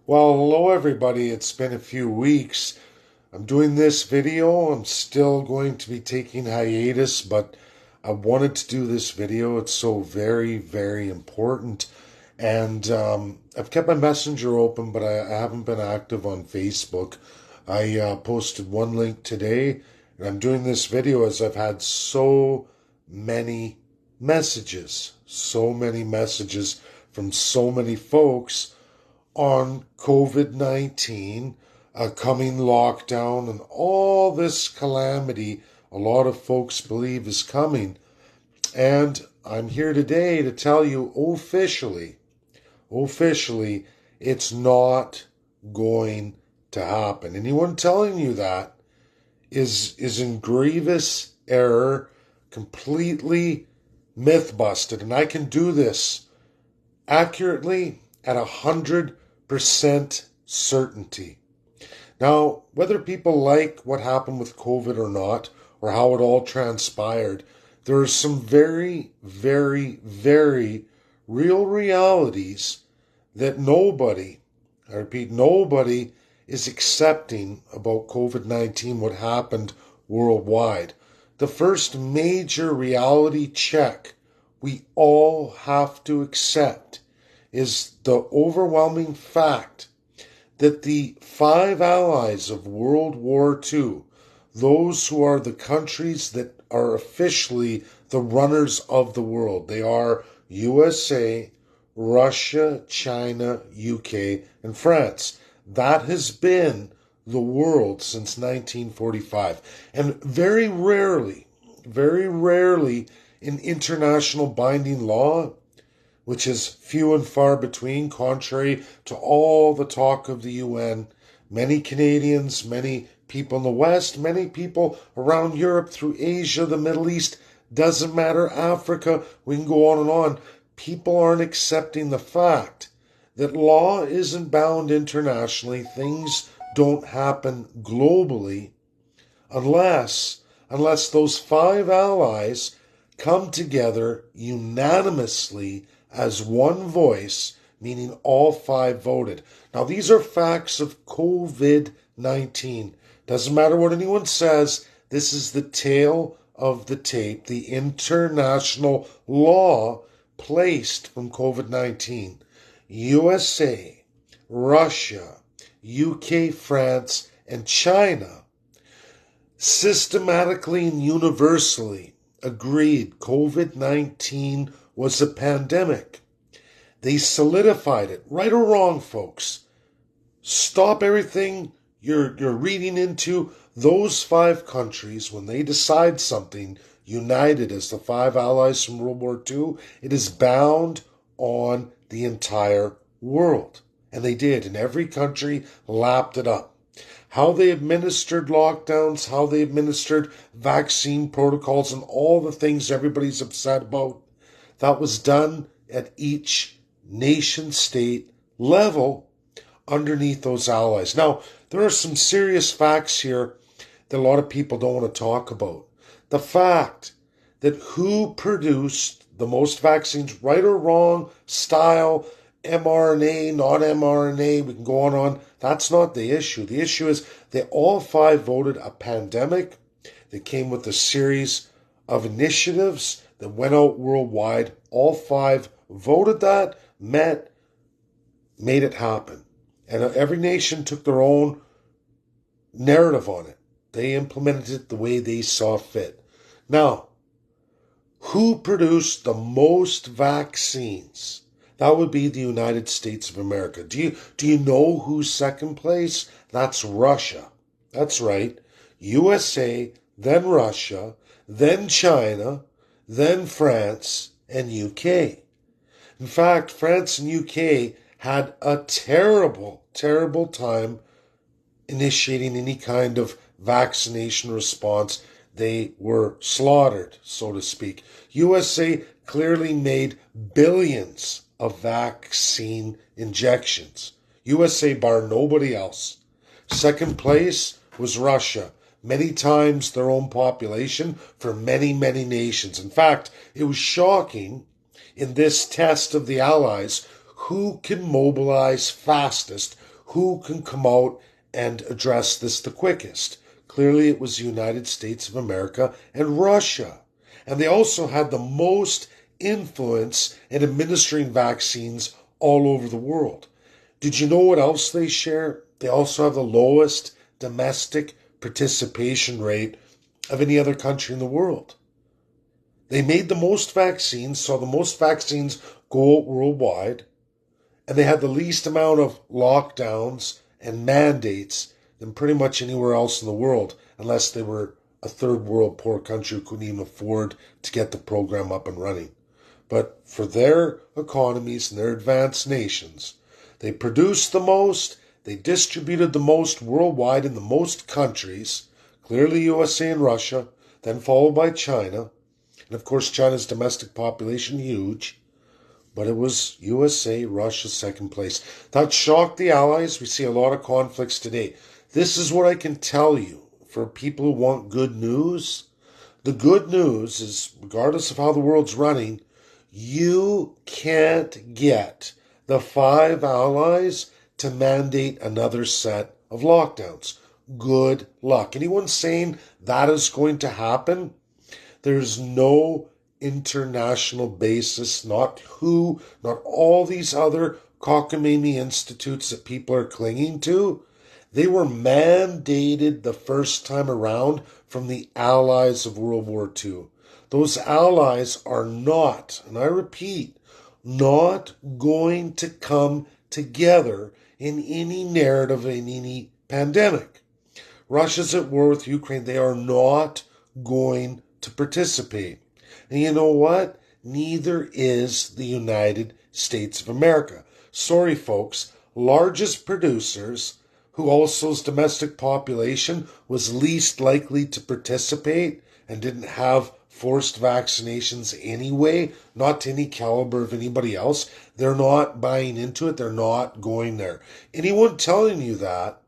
Well, hello everybody. It's been a few weeks. I'm doing this video. I'm still going to be taking hiatus, but I wanted to do this video. It's so very, very important. And I've kept my messenger open, but I haven't been active on Facebook. I posted one link today, and I'm doing this video as I've had many so many messages from so many folks on COVID-19, a coming lockdown, and all this calamity a lot of folks believe is coming. And I'm here today to tell you officially, it's not going to happen. Anyone telling you that is in grievous error, completely myth busted. And I can do this accurately at 100% certainty. Now, whether people like what happened with COVID or not, or how it all transpired, there are some very, very, very real realities that nobody, I repeat, nobody is accepting about COVID-19, what happened worldwide. The first major reality check we all have to accept is the overwhelming fact that the five allies of World War II, those who are the countries that are officially the runners of the world, they are USA, Russia, China, UK, and France. That has been the world since 1945. And very rarely in international binding law, which is few and far between, contrary to all the talk of the UN. Many Canadians, many people in the West, many people around Europe, through Asia, the Middle East, doesn't matter, Africa, we can go on and on. People aren't accepting the fact that law isn't bound internationally. Things don't happen globally unless those five allies come together unanimously as one voice, meaning all five voted. Now, these are facts of COVID-19. Doesn't matter what anyone says, this is the tale of the tape, the international law placed from COVID-19. USA, Russia, UK, France, and China systematically and universally agreed COVID-19 was a pandemic. They solidified it, right or wrong, folks. Stop everything you're reading into. Those five countries, when they decide something, united as the five allies from World War II, it is bound on the entire world. And they did, and every country lapped it up. How they administered lockdowns, how they administered vaccine protocols, and all the things everybody's upset about, that was done at each nation state level underneath those allies. Now, there are some serious facts here that a lot of people don't want to talk about. The fact that who produced the most vaccines, right or wrong, style, mRNA, not mRNA, we can go on and on. That's not the issue. The issue is they all five voted a pandemic that came with a series of initiatives that went out worldwide. All five voted that, made it happen. And every nation took their own narrative on it. They implemented it the way they saw fit. Now, who produced the most vaccines? That would be the United States of America. Do you know who's second place? That's Russia. That's right. USA, then Russia, then China, then France, and UK. In fact, France and UK had a terrible time initiating any kind of vaccination response. They were slaughtered, so to speak. USA clearly made billions of vaccine injections. USA bar nobody else. Second place was Russia. Many times their own population for many nations. In fact, it was shocking in this test of the Allies who can mobilize fastest, who can come out and address this the quickest. Clearly, it was the United States of America and Russia. And they also had the most influence in administering vaccines all over the world. Did you know what else they share? They also have the lowest domestic participation rate of any other country in the world. They made the most vaccines, saw the most vaccines go out worldwide, and they had the least amount of lockdowns and mandates than pretty much anywhere else in the world, unless they were a third world poor country who couldn't even afford to get the program up and running. But for their economies and their advanced nations, they produced the most, they distributed the most worldwide in the most countries, clearly USA and Russia, then followed by China. And of course, China's domestic population, huge. But it was USA, Russia, second place. That shocked the Allies. We see a lot of conflicts today. This is what I can tell you for people who want good news. The good news is, regardless of how the world's running, you can't get the 5 allies to mandate another set of lockdowns. Good luck. Anyone saying that is going to happen? There's no international basis, not WHO, not all these other cockamamie institutes that people are clinging to. They were mandated the first time around from the allies of World War II. Those allies are not, and I repeat, not going to come together in any narrative in any pandemic. Russia's at war with Ukraine. They are not going to participate. And you know what? Neither is the United States of America. Sorry, folks. Largest producers, who also's domestic population was least likely to participate and didn't have forced vaccinations anyway, not to any caliber of anybody else. They're not buying into it. They're not going there. Anyone telling you that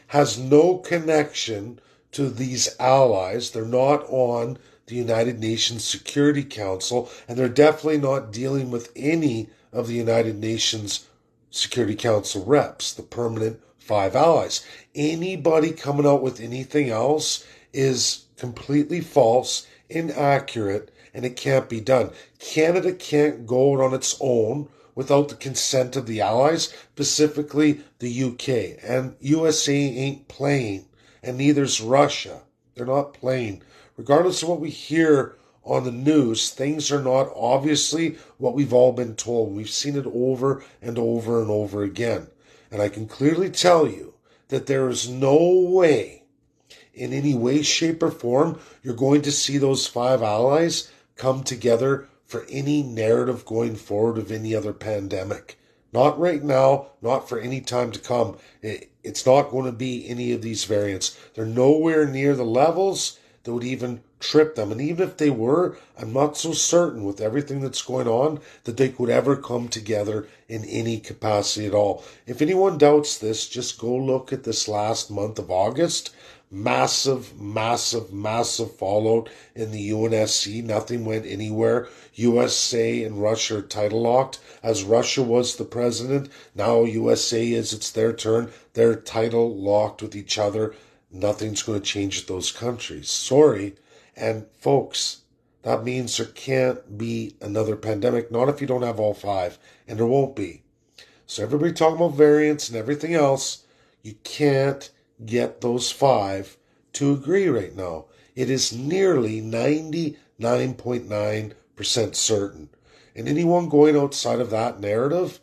has no connection to these allies. They're not on the United Nations Security Council, and they're definitely not dealing with any of the United Nations Security Council reps, the permanent 5 allies. Anybody coming out with anything else is completely false, inaccurate, and it can't be done. Canada can't go out on its own without the consent of the allies, specifically the UK. And USA ain't playing, and neither's Russia. They're not playing. Regardless of what we hear on the news, things are not obviously what we've all been told. We've seen it over and over and over again. And I can clearly tell you that there is no way, in any way, shape, or form, you're going to see those 5 allies come together for any narrative going forward of any other pandemic. Not right now, not for any time to come. It's not going to be any of these variants. They're nowhere near the levels that would even trip them. And even if they were, I'm not so certain with everything that's going on that they could ever come together in any capacity at all. If anyone doubts this, just go look at this last month of August. Massive, massive, massive fallout in the UNSC. Nothing went anywhere. USA and Russia are title locked. As Russia was the president, now USA is. It's their turn. They're title locked with each other. Nothing's going to change with those countries. Sorry. And folks, that means there can't be another pandemic. Not if you don't have all 5. And there won't be. So everybody talking about variants and everything else, you can't get those 5 to agree right now. It is nearly 99.9% certain. And anyone going outside of that narrative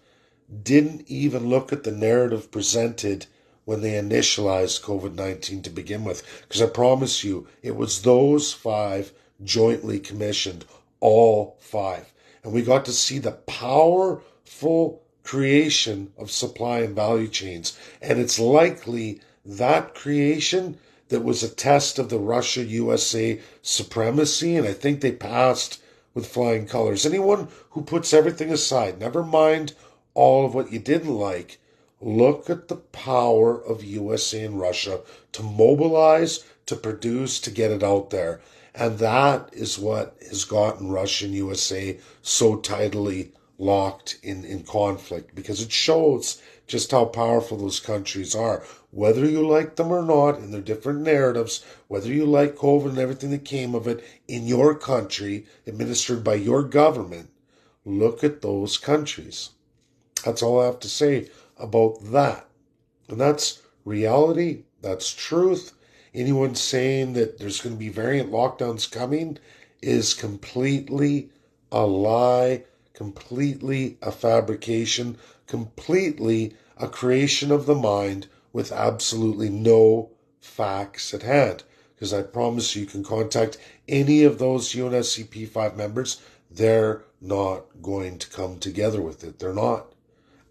didn't even look at the narrative presented when they initialized COVID-19 to begin with. Because I promise you, it was those 5 jointly commissioned, all 5. And we got to see the powerful creation of supply and value chains. And it's likely that creation that was a test of the Russia-USA supremacy, and I think they passed with flying colors. Anyone who puts everything aside, never mind all of what you didn't like, look at the power of USA and Russia to mobilize, to produce, to get it out there. And that is what has gotten Russia and USA so tightly locked in conflict, because it shows just how powerful those countries are. Whether you like them or not, in their different narratives, whether you like COVID and everything that came of it in your country, administered by your government, look at those countries. That's all I have to say about that. And that's reality. That's truth. Anyone saying that there's going to be variant lockdowns coming is completely a lie, completely a fabrication, completely a creation of the mind with absolutely no facts at hand. Because I promise you can contact any of those UNSCP5 members. They're not going to come together with it. They're not.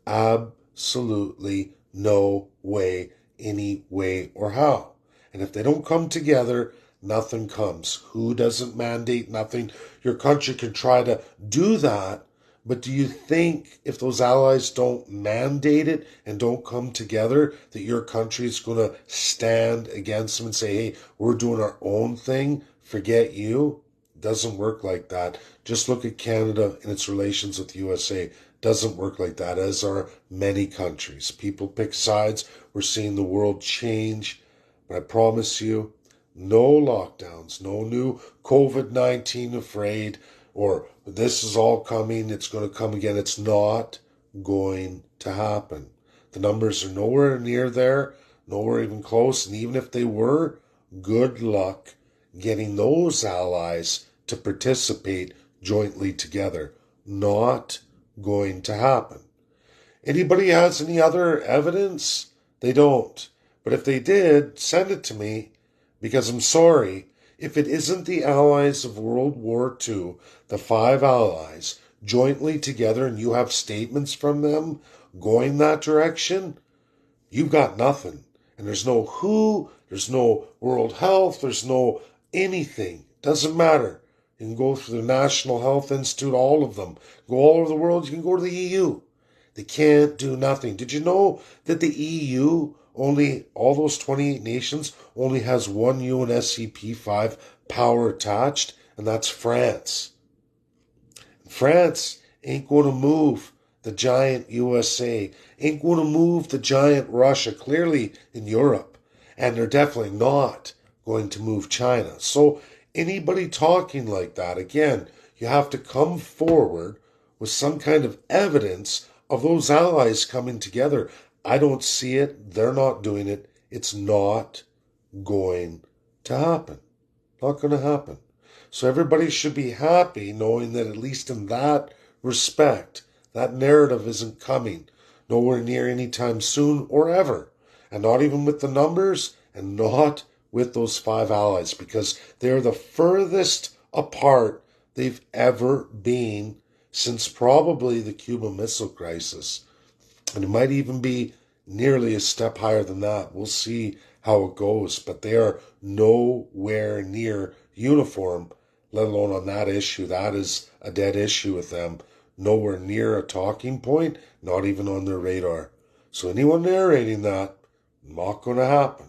Absolutely no way, any way or how. And if they don't come together, nothing comes. Who doesn't mandate nothing? Your country can try to do that, but do you think if those allies don't mandate it and don't come together, that your country is going to stand against them and say, hey, we're doing our own thing, forget you? It doesn't work like that. Just look at Canada and its relations with the USA. Doesn't work like that, as are many countries. People pick sides. We're seeing the world change. But I promise you, no lockdowns, no new COVID-19 afraid, or this is all coming, it's going to come again. It's not going to happen. The numbers are nowhere near there, nowhere even close. And even if they were, good luck getting those allies to participate jointly together. Not going to happen. Anybody has any other evidence? They don't. But if they did, send it to me, because I'm sorry, if it isn't the allies of World War II, the 5 allies, jointly together, and you have statements from them going that direction, you've got nothing. And there's no WHO, there's no World Health, there's no anything. Doesn't matter. You can go through the National Health Institute, all of them. Go all over the world, you can go to the EU. They can't do nothing. Did you know that the EU only, all those 28 nations, only has one UNSCP5 power attached, and that's France. France ain't going to move the giant USA, ain't going to move the giant Russia, clearly in Europe, and they're definitely not going to move China. So anybody talking like that, again, you have to come forward with some kind of evidence of those allies coming together. I don't see it. They're not doing it. It's not going to happen. Not going to happen. So everybody should be happy knowing that at least in that respect, that narrative isn't coming nowhere near anytime soon or ever. And not even with the numbers, and not with those 5 allies, because they're the furthest apart they've ever been since probably the Cuban Missile Crisis. And it might even be nearly a step higher than that. We'll see how it goes. But they are nowhere near uniform, let alone on that issue. That is a dead issue with them. Nowhere near a talking point, not even on their radar. So anyone narrating that, not going to happen.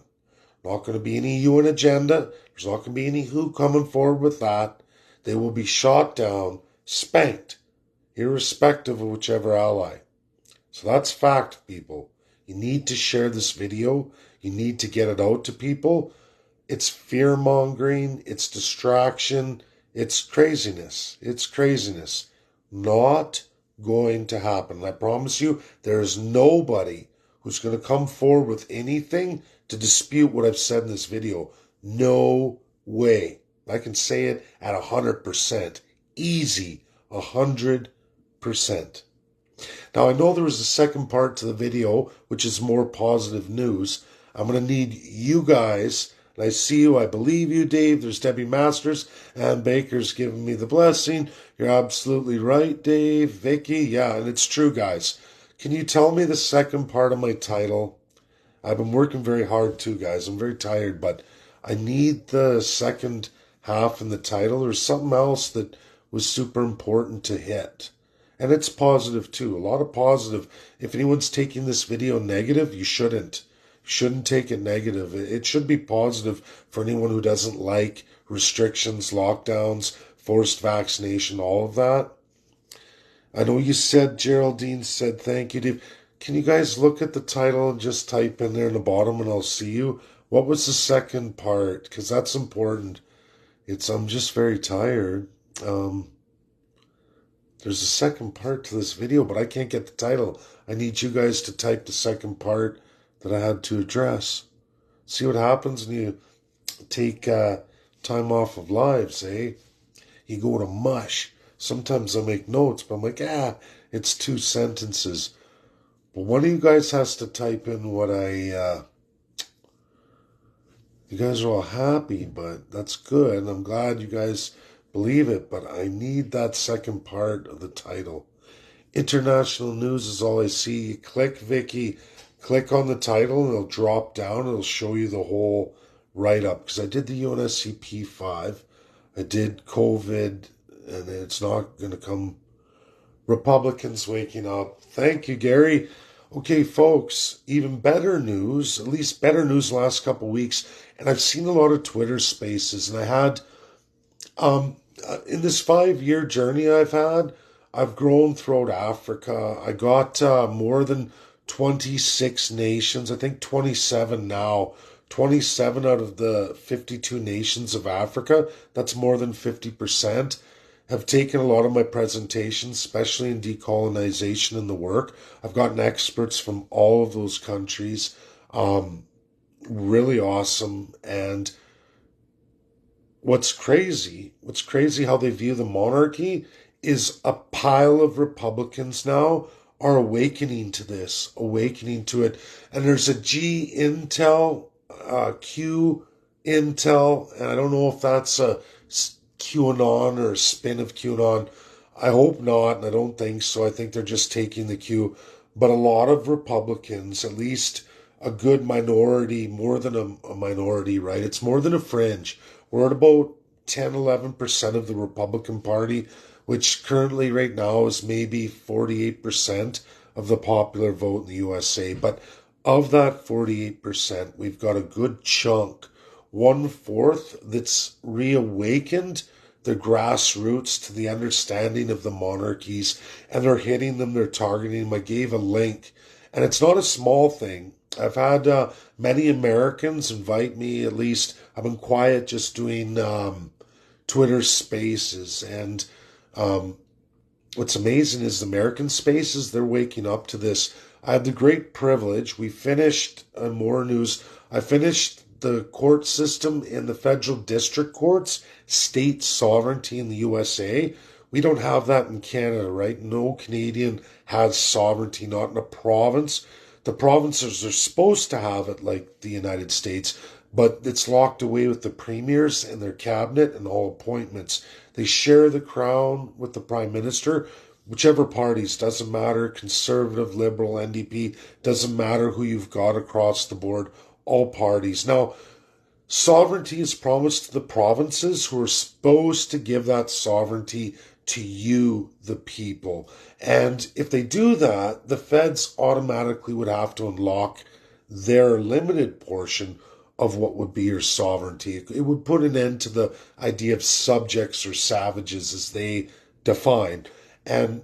Not going to be any UN agenda. There's not going to be any WHO coming forward with that. They will be shot down, spanked, irrespective of whichever ally. So that's fact, people. You need to share this video. You need to get it out to people. It's fear-mongering. It's distraction. It's craziness. It's craziness. Not going to happen. I promise you, there is nobody who's going to come forward with anything to dispute what I've said in this video. No way. I can say it at 100%. Easy. 100%. Now, I know there was a second part to the video, which is more positive news. I'm going to need you guys, and I see you, I believe you, Dave. There's Debbie Masters, and Baker's giving me the blessing. You're absolutely right, Dave. Vicky, yeah, and it's true, guys. Can you tell me the second part of my title? I've been working very hard too, guys. I'm very tired, but I need the second half in the title. There's something else that was super important to hit. And it's positive too. A lot of positive. If anyone's taking this video negative, you shouldn't. You shouldn't take it negative. It should be positive for anyone who doesn't like restrictions, lockdowns, forced vaccination, all of that. I know you said, Geraldine said, thank you, Dave. can you guys look at the title and just type in there in the bottom and I'll see you? What was the second part? Because that's important. I'm just very tired. Um, there's a second part to this video, but I can't get the title. I need you guys to type the second part that I had to address. See what happens when you take time off of lives, eh? You go to mush. Sometimes I make notes, but I'm like, it's 2 sentences. But one of you guys has to type in what you guys are all happy, but that's good. I'm glad you guys believe it, but I need that second part of the title. International news is all I see. You click, Vicky, click on the title, and it'll drop down. It'll show you the whole write-up. Because I did the UNSCP 5. I did COVID, and it's not going to come. Republicans waking up. Thank you, Gary. Okay, folks, even better news, at least better news the last couple of weeks. And I've seen a lot of Twitter spaces, and I had, in this 5-year journey I've grown throughout Africa. I got more than 26 nations, I think 27 now. 27 out of the 52 nations of Africa, that's more than 50%, have taken a lot of my presentations, especially in decolonization and the work. I've gotten experts from all of those countries. Really awesome. And what's crazy how they view the monarchy is a pile of Republicans now are awakening to this, awakening to it. And there's a G Intel, Q Intel, and I don't know if that's a QAnon or a spin of QAnon. I hope not, and I don't think so. I think they're just taking the cue. But a lot of Republicans, at least a good minority, more than a minority, right? It's more than a fringe. We're at about 10, 11% of the Republican Party, which currently right now is maybe 48% of the popular vote in the USA. But of that 48%, we've got a good chunk, 1/4, that's reawakened the grassroots to the understanding of the monarchies, and they're hitting them, they're targeting them. I gave a link, and it's not a small thing. I've had many Americans invite me, at least I've been quiet just doing Twitter spaces, and what's amazing is the American spaces, they're waking up to this. I had the great privilege, we finished, more news, I finished the court system in the federal district courts, state sovereignty in the USA. We don't have that in Canada, right? No Canadian has sovereignty, not in a province. The provinces are supposed to have it like the United States, but it's locked away with the premiers and their cabinet and all appointments. They share the crown with the prime minister, whichever parties, doesn't matter, conservative, liberal, NDP, doesn't matter who you've got across the board, all parties. Now, sovereignty is promised to the provinces who are supposed to give that sovereignty to you, the people. And if they do that, the feds automatically would have to unlock their limited portion of what would be your sovereignty. It would put an end to the idea of subjects or savages as they define. And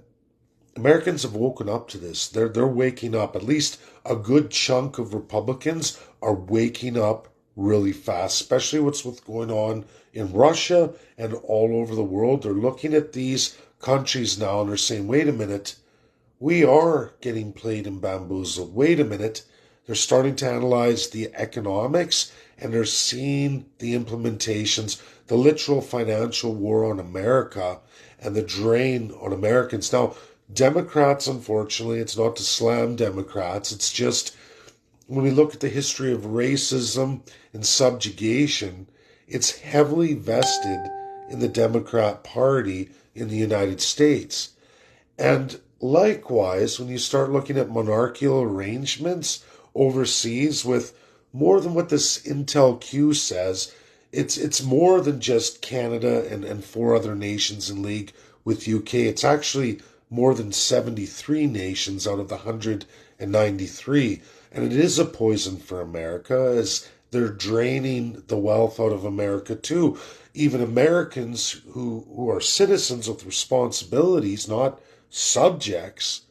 Americans have woken up to this. They're waking up. At least a good chunk of Republicans are waking up really fast, especially what's going on in Russia and all over the world. They're looking at these countries now and they're saying, wait a minute, we are getting played and bamboozled. Wait a minute. They're starting to analyze the economics and they're seeing the implementations, the literal financial war on America and the drain on Americans. Now, Democrats, unfortunately, it's not to slam Democrats. It's just when we look at the history of racism and subjugation, it's heavily vested in the Democrat Party in the United States. And likewise, when you start looking at monarchical arrangements overseas with more than what this Intel Q says, it's more than just Canada and 4 other nations in league with UK. It's actually more than 73 nations out of the 193. And it is a poison for America as they're draining the wealth out of America too. Even Americans who are citizens with responsibilities, not subjects,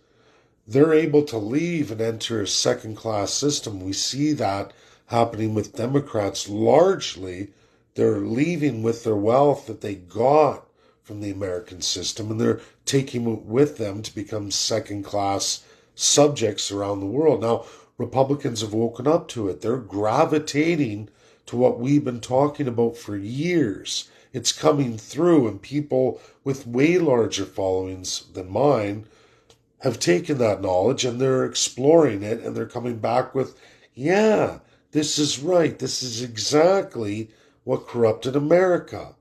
they're able to leave and enter a second-class system. We see that happening with Democrats largely. They're leaving with their wealth that they got from the American system, and they're taking it with them to become second-class subjects around the world. Now, Republicans have woken up to it. They're gravitating to what we've been talking about for years. It's coming through, and people with way larger followings than mine have taken that knowledge and they're exploring it, and they're coming back with, yeah, this is right. This is exactly what corrupted America.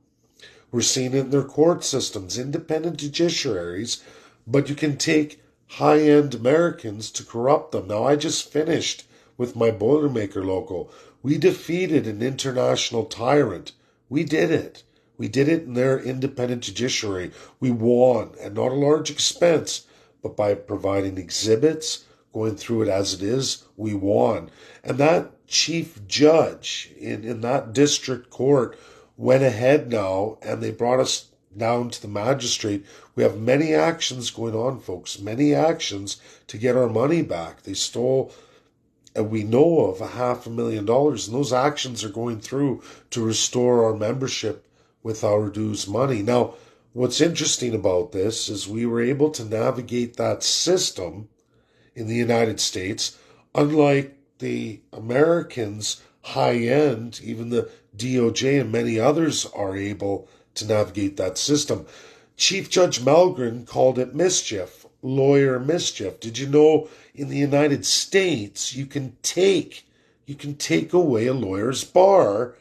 We're seeing it in their court systems, independent judiciaries, but you can take high-end Americans to corrupt them. Now, I just finished with my Boilermaker local. We defeated an international tyrant. We did it. We did it in their independent judiciary. We won at not a large expense, but by providing exhibits, going through it as it is, we won. And that chief judge in that district court went ahead now, and they brought us down to the magistrate. We have many actions going on, folks, many actions to get our money back. They stole, and we know of, $500,000, and those actions are going through to restore our membership with our dues money. Now, what's interesting about this is we were able to navigate that system in the United States, unlike the Americans, high end, even the DOJ and many others are able to navigate that system. Chief Judge Malgren called it mischief, lawyer mischief. Did you know in the United States you can take away a lawyer's bar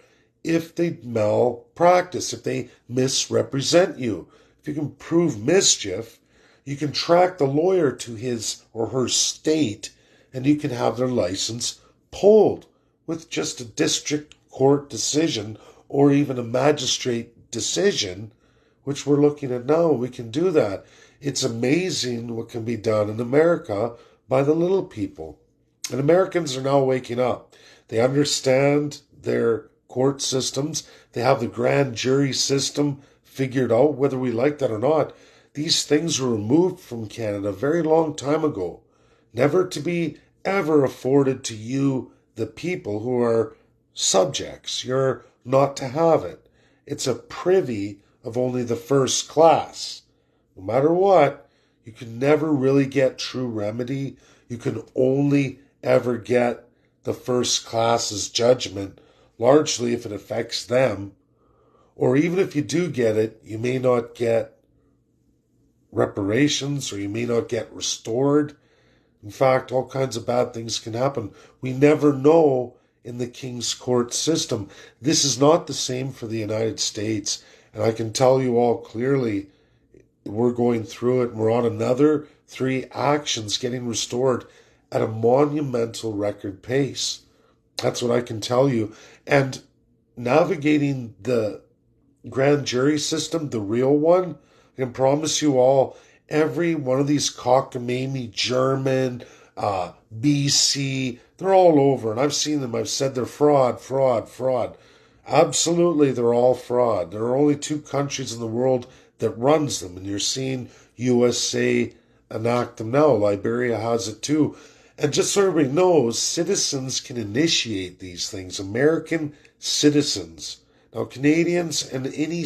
if they malpractice, if they misrepresent you? If you can prove mischief, you can track the lawyer to his or her state, and you can have their license pulled with just a district court decision or even a magistrate decision, which we're looking at now. We can do that. It's amazing what can be done in America by the little people. And Americans are now waking up. They understand their court systems. They have the grand jury system figured out, whether we like that or not. These things were removed from Canada a very long time ago, never to be ever afforded to you, the people who are subjects. You're not to have it. It's a privy of only the first class. No matter what, you can never really get true remedy. You can only ever get the first class's judgment, largely if it affects them. Or even if you do get it, you may not get reparations, or you may not get restored. In fact, all kinds of bad things can happen. We never know in the King's Court system. This is not the same for the United States. And I can tell you all clearly, we're going through it, and we're on another 3 actions getting restored at a monumental record pace. That's what I can tell you. And navigating the grand jury system, the real one, I can promise you all, every one of these cockamamie German, BC, they're all over, and I've seen them. I've said they're fraud. Absolutely, they're all fraud. There are only 2 countries in the world that runs them, and you're seeing USA enact them now. Liberia has it too. And just so everybody knows, citizens can initiate these things. American citizens. Now, Canadians and any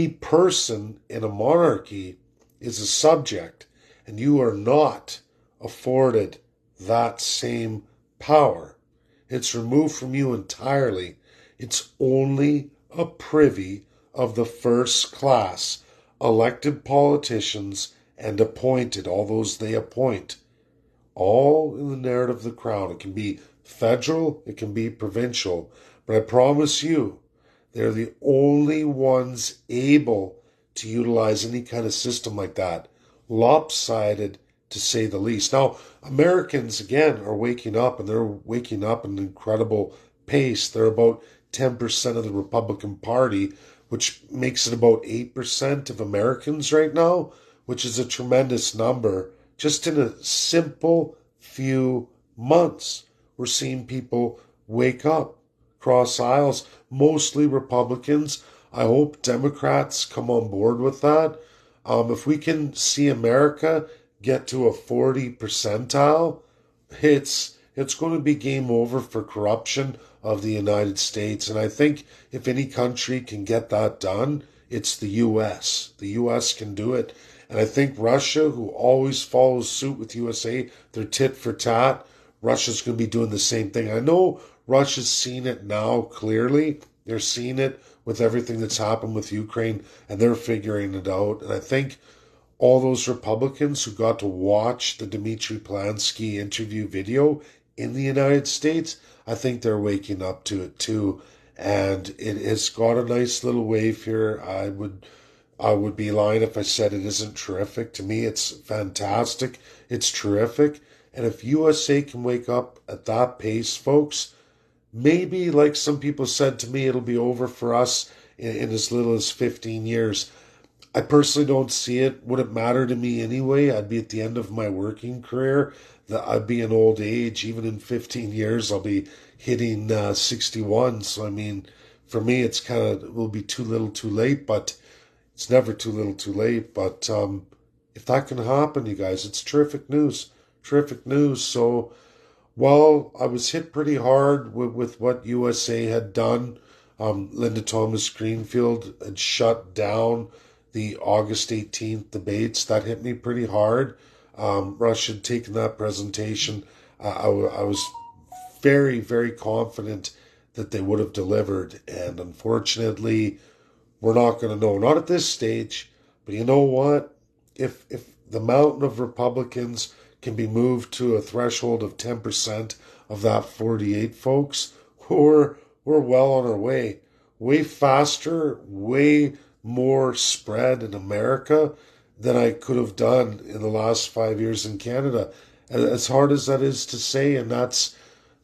person in a monarchy is a subject, and you are not afforded that same power. It's removed from you entirely. It's only a privy of the first class, elected politicians and appointed, all those they appoint, all in the narrative of the crown. It can be federal, it can be provincial, but I promise you, they're the only ones able to utilize any kind of system like that. Lopsided, to say the least. Now, Americans, again, are waking up, and they're waking up at an incredible pace. They're about 10% of the Republican Party, which makes it about 8% of Americans right now, which is a tremendous number. Just in a simple few months, we're seeing people wake up, cross aisles, mostly Republicans. I hope Democrats come on board with that. If we can see America get to a 40 percentile, it's going to be game over for corruption of the United States. And I think if any country can get that done, it's the US. The US can do it. And I think Russia, who always follows suit with USA, they're tit for tat. Russia's going to be doing the same thing. I know Russia's seen it now clearly. They're seeing it with everything that's happened with Ukraine, and they're figuring it out. And I think all those Republicans who got to watch the Dmitry Plansky interview video in the United States, I think they're waking up to it too. And it has got a nice little wave here. I would be lying if I said it isn't terrific. To me, it's fantastic. It's terrific. And if USA can wake up at that pace, folks, maybe, like some people said to me, it'll be over for us in as little as 15 years. I personally don't see it. Would it matter to me anyway? I'd be at the end of my working career. I'd be in old age. Even in 15 years, I'll be hitting 61. So, I mean, for me, it will be too little too late, but it's never too little too late. But if that can happen, you guys, it's terrific news. Terrific news. So, well, I was hit pretty hard with what USA had done. Linda Thomas Greenfield had shut down the August 18th debates. That hit me pretty hard. Russia had taken that presentation. I was very, very confident that they would have delivered. And unfortunately, we're not going to know. Not at this stage. But you know what? If the mountain of Republicans can be moved to a threshold of 10% of that 48, folks, we're well on our way. Way faster, way more spread in America than I could have done in the last 5 years in Canada. As hard as that is to say, and that's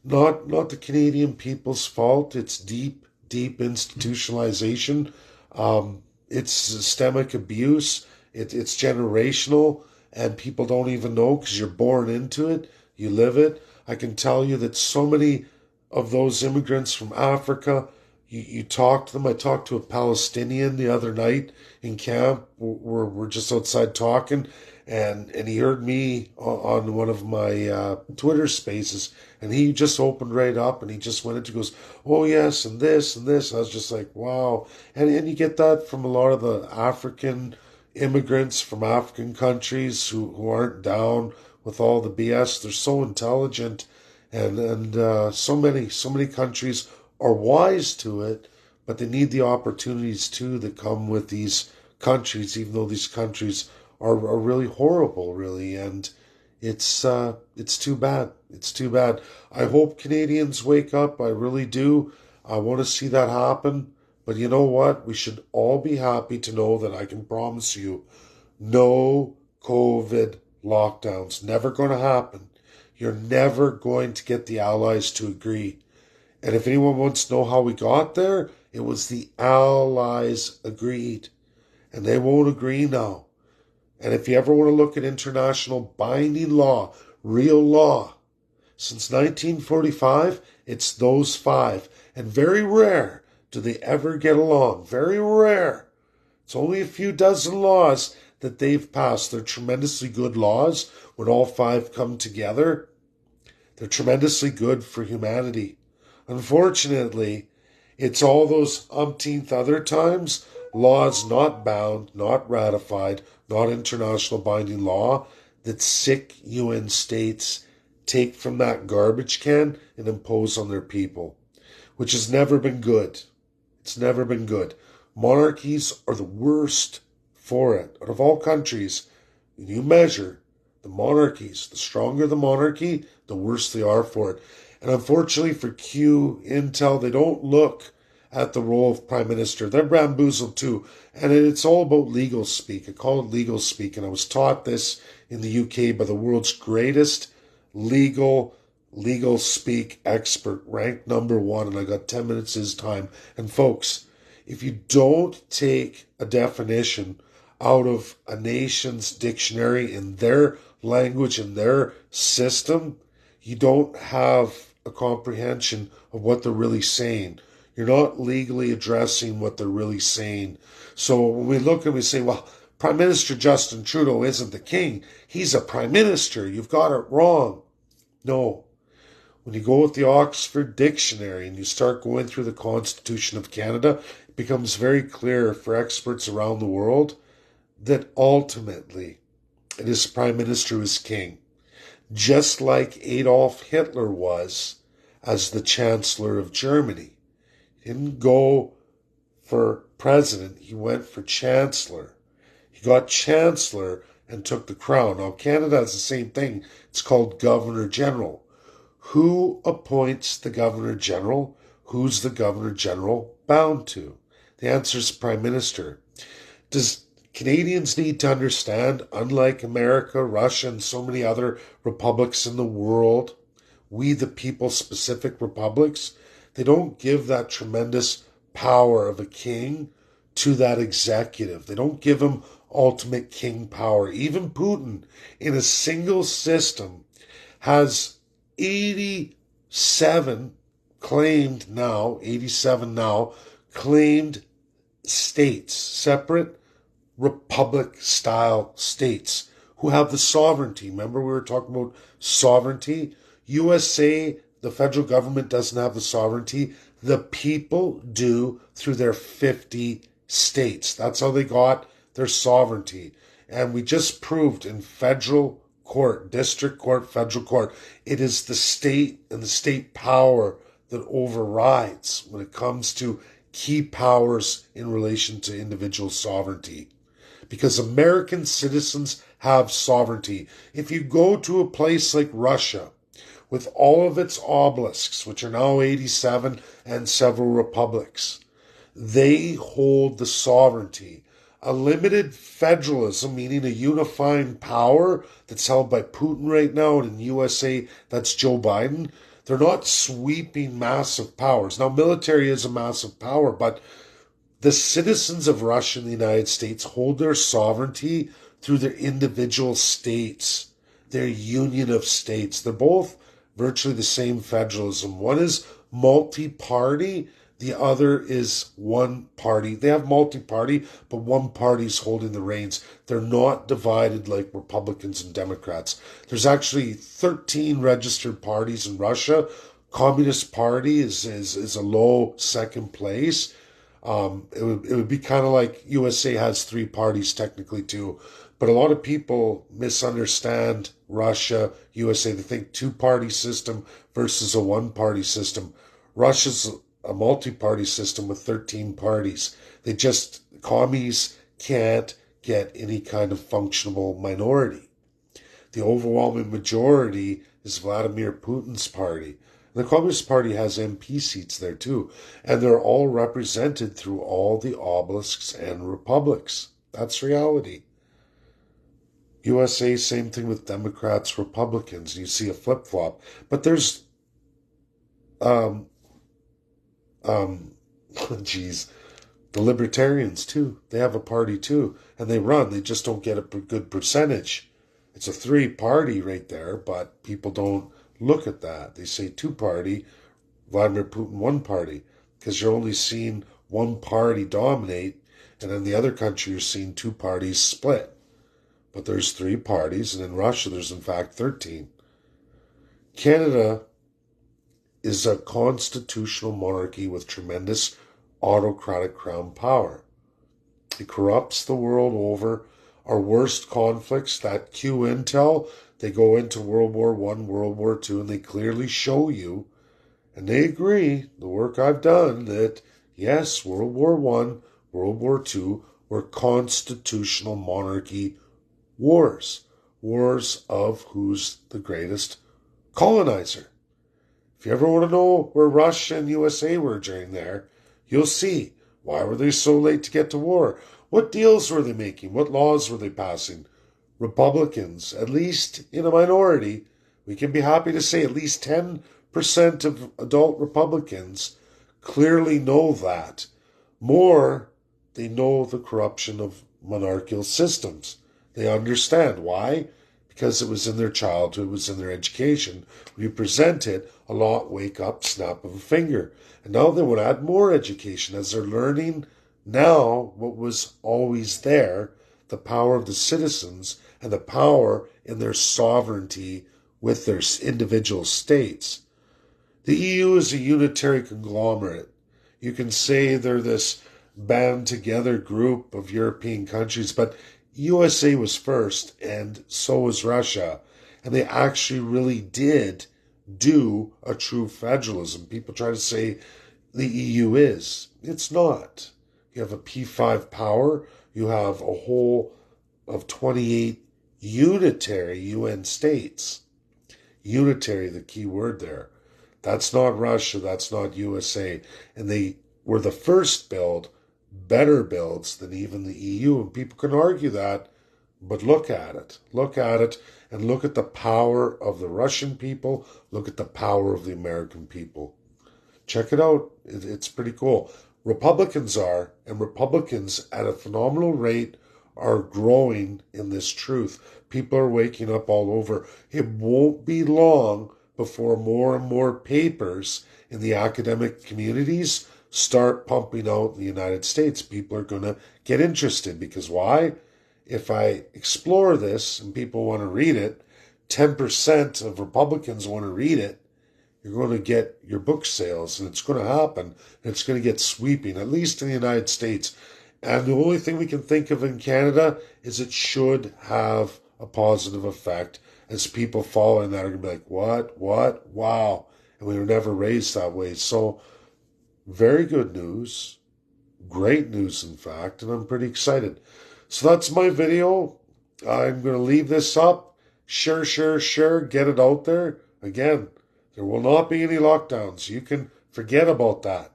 not the Canadian people's fault. It's deep institutionalization. It's systemic abuse. It's generational, and people don't even know because you're born into it. You live it. I can tell you that so many of those immigrants from Africa, you talk to them. I talked to a Palestinian the other night in camp. We're just outside talking, and he heard me on one of my Twitter spaces, and he just opened right up, and he just went into, goes, oh yes, and this and this. I was just like, wow. And you get that from a lot of the African immigrants from African countries who aren't down with all the BS. They're so intelligent, and so many countries are wise to it, but they need the opportunities too that come with these countries, even though these countries are really horrible, really. And it's too bad. It's too bad. I hope Canadians wake up. I really do. I want to see that happen. But you know what? We should all be happy to know that I can promise you no COVID lockdowns. Never going to happen. You're never going to get the allies to agree. And if anyone wants to know how we got there, it was the allies agreed. And they won't agree now. And if you ever want to look at international binding law, real law, since 1945, it's those five. And very rare do they ever get along. Very rare. It's only a few dozen laws that they've passed. They're tremendously good laws when all five come together. They're tremendously good for humanity. Unfortunately, it's all those umpteenth other times, laws not bound, not ratified, not international binding law, that sick UN states take from that garbage can and impose on their people, which has never been good. It's never been good. Monarchies are the worst for it. Out of all countries, when you measure the monarchies, the stronger the monarchy, the worse they are for it. And unfortunately for Q Intel, they don't look at the role of Prime Minister. They're bamboozled too. And it's all about legal speak. I call it legal speak. And I was taught this in the UK by the world's greatest legal speak expert, ranked number one. And I got 10 minutes his time. And folks, if you don't take a definition out of a nation's dictionary in their language, in their system, you don't have a comprehension of what they're really saying. You're not legally addressing what they're really saying. So when we look and we say, well, Prime Minister Justin Trudeau isn't the king. He's a prime minister. You've got it wrong. No. When you go with the Oxford Dictionary and you start going through the Constitution of Canada, it becomes very clear for experts around the world that ultimately it is Prime Minister who is king. Just like Adolf Hitler was as the Chancellor of Germany. He didn't go for president, he went for Chancellor. He got Chancellor and took the crown. Now, Canada has the same thing. It's called Governor General. Who appoints the Governor General? Who's the Governor General bound to? The answer is Prime Minister. Does Canadians need to understand, unlike America, Russia, and so many other republics in the world, we the people-specific republics, they don't give that tremendous power of a king to that executive. They don't give him ultimate king power. Even Putin, in a single system, has 87 claimed states, separate republic-style states who have the sovereignty. Remember we were talking about sovereignty? USA, the federal government doesn't have the sovereignty. The people do through their 50 states. That's how they got their sovereignty. And we just proved in federal court, district court, federal court, it is the state and the state power that overrides when it comes to key powers in relation to individual sovereignty. Because American citizens have sovereignty. If you go to a place like Russia, with all of its obelisks, which are now 87 and several republics, they hold the sovereignty. A limited federalism, meaning a unifying power that's held by Putin right now, and in the USA, that's Joe Biden. They're not sweeping massive powers. Now, military is a massive power, but the citizens of Russia and the United States hold their sovereignty through their individual states, their union of states. They're both virtually the same federalism. One is multi-party, the other is one party. They have multi-party, but one party's holding the reins. They're not divided like Republicans and Democrats. There's actually 13 registered parties in Russia. Communist Party is a low second place. It would be kind of like USA has 3 parties technically too. But a lot of people misunderstand Russia, USA. They think 2-party system versus a 1-party system. Russia's a multi-party system with 13 parties. Commies can't get any kind of functional minority. The overwhelming majority is Vladimir Putin's party. The Communist Party has MP seats there too. And they're all represented through all the obelisks and republics. That's reality. USA, same thing with Democrats, Republicans. You see a flip-flop. But there's, the Libertarians too. They have a party too. And they run. They just don't get a good percentage. It's a 3-party right there, but people don't look at that. They say 2-party, Vladimir Putin 1-party, because you're only seeing one party dominate, and in the other country you're seeing 2 parties split. But there's 3 parties, and in Russia there's in fact 13. Canada is a constitutional monarchy with tremendous autocratic crown power. It corrupts the world over. Our worst conflicts, that Q intel, they go into World War I, World War II, and they clearly show you, and they agree, the work I've done, that yes, World War I, World War II were constitutional monarchy wars. Wars of who's the greatest colonizer. If you ever want to know where Russia and USA were during there, you'll see. Why were they so late to get to war? What deals were they making? What laws were they passing? Republicans, at least in a minority, we can be happy to say at least 10% of adult Republicans clearly know that. More, they know the corruption of monarchical systems. They understand. Why? Because it was in their childhood, it was in their education. When you present it, a lot wake up, snap of a finger. And now they want to add more education as they're learning now what was always there, the power of the citizens and the power in their sovereignty with their individual states. The EU is a unitary conglomerate. You can say they're this band together group of European countries, but USA was first, and so was Russia. And they actually really did do a true federalism. People try to say the EU is. It's not. You have a P5 power. You have a whole of 28 unitary UN states. Unitary, the key word there. That's not Russia. That's not USA. And they were the first build, better builds than even the EU. And people can argue that, but look at it. Look at it and look at the power of the Russian people. Look at the power of the American people. Check it out. It's pretty cool. Republicans are, and Republicans at a phenomenal rate are growing in this truth. People are waking up all over. It won't be long before more and more papers in the academic communities start pumping out in the United States. People are going to get interested because why? If I explore this and people want to read it, 10% of Republicans want to read it, you're going to get your book sales, and it's going to happen, and it's going to get sweeping, at least in the United States. And the only thing we can think of in Canada is it should have a positive effect, as people following that are going to be like, what, wow, and we were never raised that way. So, very good news, great news, in fact, and I'm pretty excited. So that's my video. I'm going to leave this up. Share, get it out there. Again, there will not be any lockdowns. You can forget about that.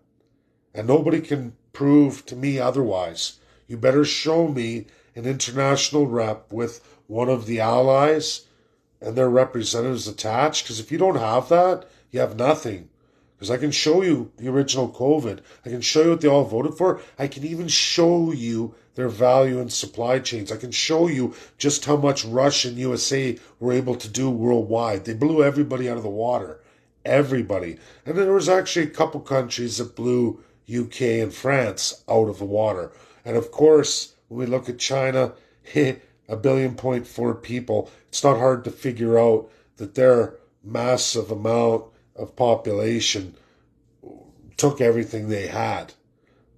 And nobody can prove to me otherwise. You better show me an international rep with one of the allies and their representatives attached. Because if you don't have that, you have nothing. Because I can show you the original COVID. I can show you what they all voted for. I can even show you their value in supply chains. I can show you just how much Russia and USA were able to do worldwide. They blew everybody out of the water. Everybody. And there was actually a couple countries that blew UK and France out of the water. And of course, when we look at China, 1.4 billion people, it's not hard to figure out that their massive amount of population took everything they had.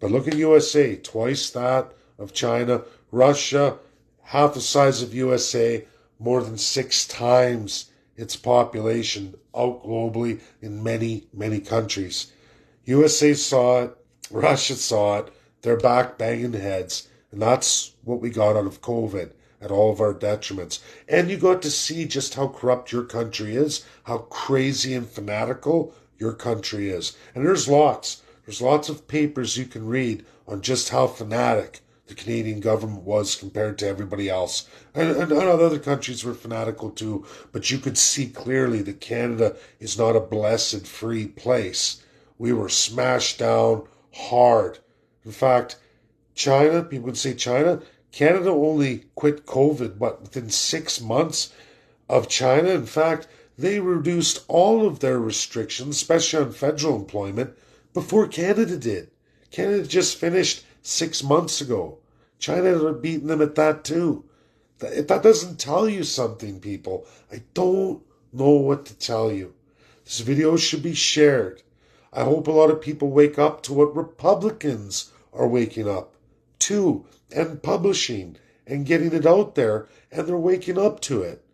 But look at USA, twice that of China. Russia, half the size of USA, more than 6 times its population out globally in many, many countries. USA saw it, Russia saw it, they're back banging heads, and that's what we got out of COVID at all of our detriments. And you got to see just how corrupt your country is, how crazy and fanatical your country is. And there's lots of papers you can read on just how fanatic the Canadian government was compared to everybody else. And other countries were fanatical too, but you could see clearly that Canada is not a blessed, free place. We were smashed down hard. In fact, China, people would say China, Canada only quit COVID, within 6 months of China. In fact, they reduced all of their restrictions, especially on federal employment, before Canada did. Canada just finished 6 months ago. China had beaten them at that too. If that doesn't tell you something, people, I don't know what to tell you. This video should be shared. I hope a lot of people wake up to what Republicans are waking up to and publishing and getting it out there, and they're waking up to it.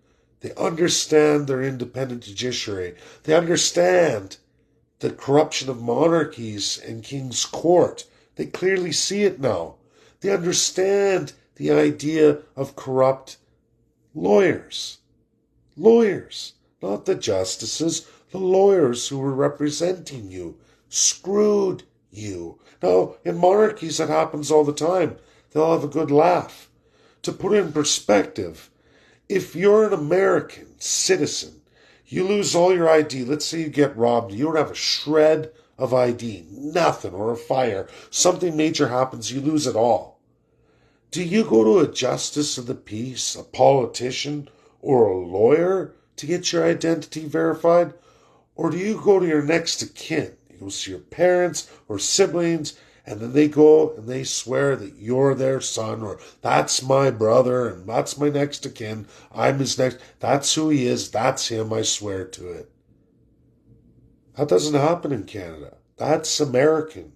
They understand their independent judiciary. They understand the corruption of monarchies and king's court. They clearly see it now. They understand the idea of corrupt lawyers. Lawyers, not the justices, the lawyers who were representing you, screwed you. Now, in monarchies, that happens all the time. They'll have a good laugh. To put it in perspective, if you're an American citizen, you lose all your ID. Let's say you get robbed. You don't have a shred of ID, nothing, or a fire. Something major happens, you lose it all. Do you go to a justice of the peace, a politician, or a lawyer to get your identity verified? Or do you go to your next of kin? You go see your parents or siblings, And then they go and they swear that you're their son, or that's my brother, and that's my next of kin. I'm his next. That's who he is. That's him. I swear to it. That doesn't happen in Canada. That's American.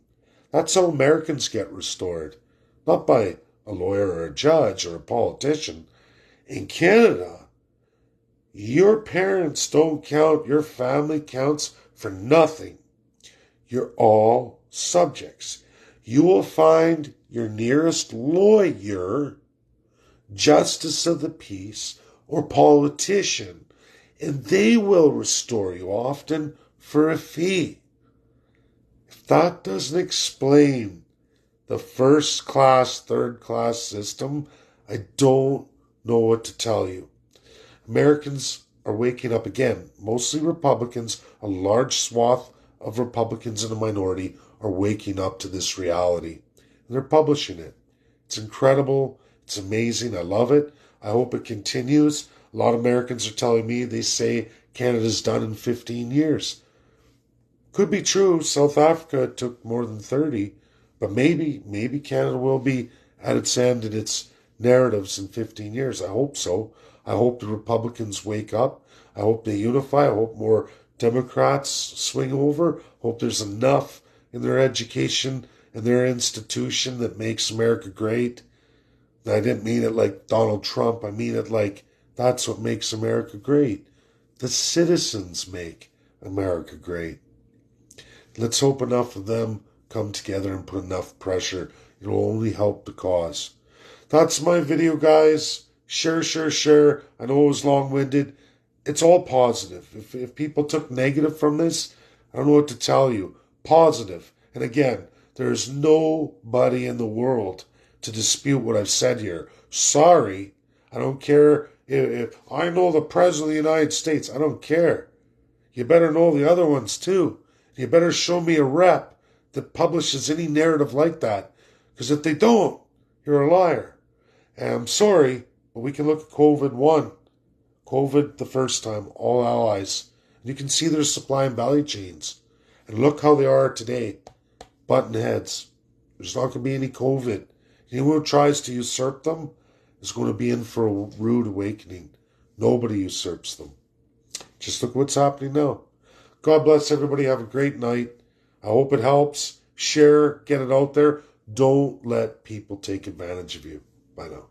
That's how Americans get restored. Not by a lawyer or a judge or a politician. In Canada, your parents don't count. Your family counts for nothing. You're all subjects. You will find your nearest lawyer, justice of the peace, or politician, and they will restore you, often for a fee. If that doesn't explain the first class, third class system, I don't know what to tell you. Americans are waking up again. Mostly Republicans, a large swath of Republicans in a minority are waking up to this reality. And they're publishing it. It's incredible. It's amazing. I love it. I hope it continues. A lot of Americans are telling me they say Canada's done in 15 years. Could be true. South Africa took more than 30. But maybe Canada will be at its end in its narratives in 15 years. I hope so. I hope the Republicans wake up. I hope they unify. I hope more Democrats swing over. Hope there's enough in their education and their institution that makes America great. And I didn't mean it like Donald Trump. I mean it like that's what makes America great. The citizens make America great. Let's hope enough of them come together and put enough pressure. It will only help the cause. That's my video, guys. Share. I know it was long-winded. It's all positive. If people took negative from this, I don't know what to tell you. Positive. And again, there's nobody in the world to dispute what I've said here. Sorry. I don't care if I know the President of the United States. I don't care. You better know the other ones too. You better show me a rep that publishes any narrative like that. Because if they don't, you're a liar. And I'm sorry, but we can look at COVID-1. COVID the first time, all allies. And you can see their supply and value chains. And look how they are today. Button heads. There's not going to be any COVID. Anyone who tries to usurp them is going to be in for a rude awakening. Nobody usurps them. Just look what's happening now. God bless everybody. Have a great night. I hope it helps. Share. Get it out there. Don't let people take advantage of you. Bye now.